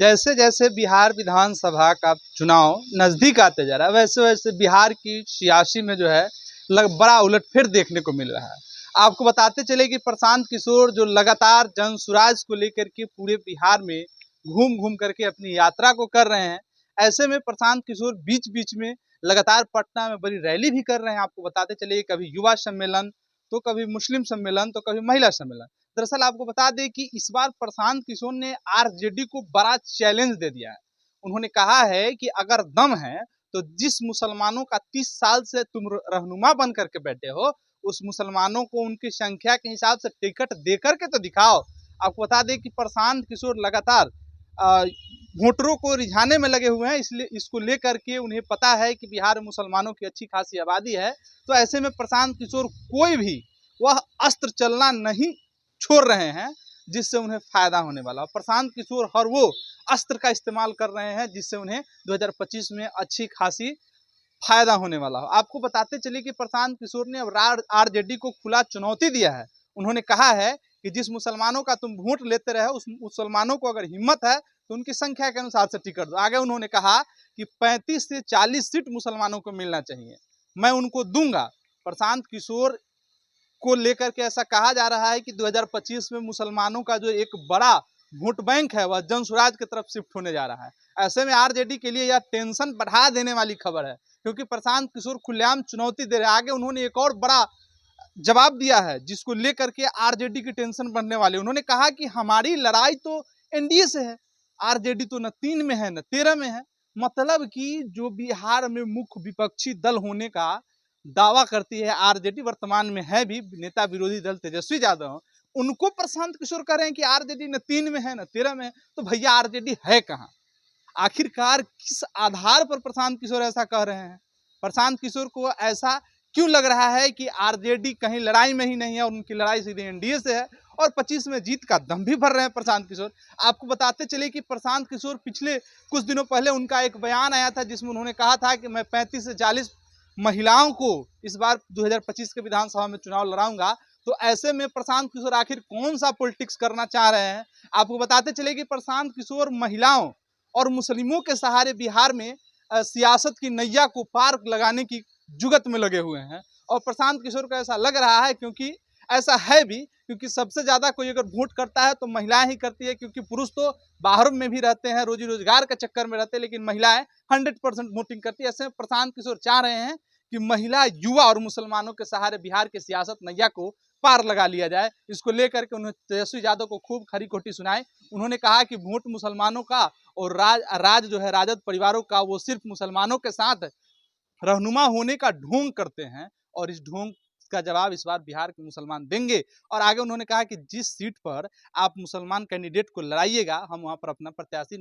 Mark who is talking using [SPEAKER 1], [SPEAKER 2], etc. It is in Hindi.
[SPEAKER 1] जैसे जैसे बिहार विधानसभा का चुनाव नजदीक आते जा रहा है वैसे वैसे बिहार की सियासी में जो है बड़ा उलटफेर देखने को मिल रहा है। आपको बताते चले कि प्रशांत किशोर जो लगातार जन सुराज को लेकर के पूरे बिहार में घूम घूम करके अपनी यात्रा को कर रहे हैं। ऐसे में प्रशांत किशोर बीच बीच में लगातार पटना में बड़ी रैली भी कर रहे हैं। आपको बताते चले कभी युवा सम्मेलन, तो कभी मुस्लिम सम्मेलन, तो कभी महिला सम्मेलन। दरअसल आपको बता दें कि इस बार प्रशांत किशोर ने आरजेडी को बड़ा चैलेंज दे दिया है। उन्होंने कहा है कि अगर दम है तो जिस मुसलमानों का 30 साल से तुम रहनुमा बन करके बैठे हो, उस मुसलमानों को उनकी संख्या के हिसाब से टिकट दे करके तो दिखाओ। आपको बता दें कि प्रशांत किशोर लगातार वोटरों को रिझाने में लगे हुए हैं, इसलिए इसको लेकर के उन्हें पता है कि बिहार में मुसलमानों की अच्छी खासी आबादी है। तो ऐसे में प्रशांत किशोर कोई भी वह अस्त्र चलना नहीं छोड़ रहे हैं जिससे उन्हें फायदा होने वाला। प्रशांत किशोर हर वो अस्त्र का इस्तेमाल कर रहे हैं जिससे उन्हें 2025 में अच्छी खासी फायदा होने वाला हो। आपको बताते चलिए कि प्रशांत किशोर ने अब आरजेडी को खुला चुनौती दिया है। उन्होंने कहा है कि जिस मुसलमानों का तुम वोट लेते रहे उस मुसलमानों को अगर हिम्मत है तो उनकी संख्या के अनुसार से टिकट दो। आगे उन्होंने कहा कि 35 से 40 सीट मुसलमानों को मिलना चाहिए, मैं उनको दूंगा। प्रशांत किशोर को लेकर के ऐसा कहा जा रहा है कि 2025 में मुसलमानों का जो एक बड़ा वोट बैंक है वह जन स्वराज की तरफ शिफ्ट होने जा रहा है। ऐसे में आरजेडी के लिए यह टेंशन बढ़ा देने वाली खबर है, क्योंकि प्रशांत किशोर खुलेआम चुनौती दे रहे हैं। आगे उन्होंने एक और बड़ा जवाब दिया है जिसको लेकर के आरजेडी की टेंशन बढ़ने वाली। उन्होंने कहा कि हमारी लड़ाई तो एनडीए से है, आरजेडी तो न 3 में है न 13 में है। मतलब कि जो बिहार में मुख्य विपक्षी दल होने का दावा करती है आरजेडी, वर्तमान में है भी नेता विरोधी दल तेजस्वी यादव, उनको प्रशांत किशोर कह रहे हैं कि आरजेडी न 3 में है न 13 में है। तो भैया आरजेडी है कहाँ? आखिरकार किस आधार पर प्रशांत किशोर ऐसा कह रहे हैं? प्रशांत किशोर को ऐसा क्यों लग रहा है कि आरजेडी कहीं लड़ाई में ही नहीं है और उनकी लड़ाई सीधे एनडीए से है और 25 में जीत का दम भी भर रहे हैं प्रशांत किशोर। आपको बताते चले कि प्रशांत किशोर पिछले कुछ दिनों पहले उनका एक बयान आया था जिसमें उन्होंने कहा था कि मैं 35 से 40 महिलाओं को इस बार 2025 के विधानसभा में चुनाव लड़ाऊंगा। तो ऐसे में प्रशांत किशोर आखिर कौन सा पॉलिटिक्स करना चाह रहे हैं? आपको बताते चले कि प्रशांत किशोर महिलाओं और मुस्लिमों के सहारे बिहार में सियासत की नैया को पार लगाने की जुगत में लगे हुए हैं। और प्रशांत किशोर को ऐसा लग रहा है, क्योंकि ऐसा है भी, क्योंकि सबसे ज़्यादा कोई अगर वोट करता है तो महिलाएं ही करती है, क्योंकि पुरुष तो बाहर में भी रहते हैं, रोजी रोजगार के चक्कर में रहते हैं, लेकिन महिलाएं 100% वोटिंग करती है। ऐसे में प्रशांत किशोर चाह रहे हैं कि महिला, युवा और मुसलमानों के सहारे बिहार के सियासत नैया को पार लगा लिया जाए। इसको लेकर के उन्होंने तेजस्वी यादव को खूब खरी खोटी सुनाई। उन्होंने कहा कि वोट मुसलमानों का और राज जो है राजद परिवारों का, वो सिर्फ मुसलमानों के साथ रहनुमा होने का ढोंग करते हैं और इस ढोंग का जवाब इस बार बिहार के मुसलमान देंगे। और आगे उन्होंने कहा कि जिस सीट पर आप मुसलमान कैंडिडेट को लड़ाइएगा हम वहां पर अपना प्रत्याशी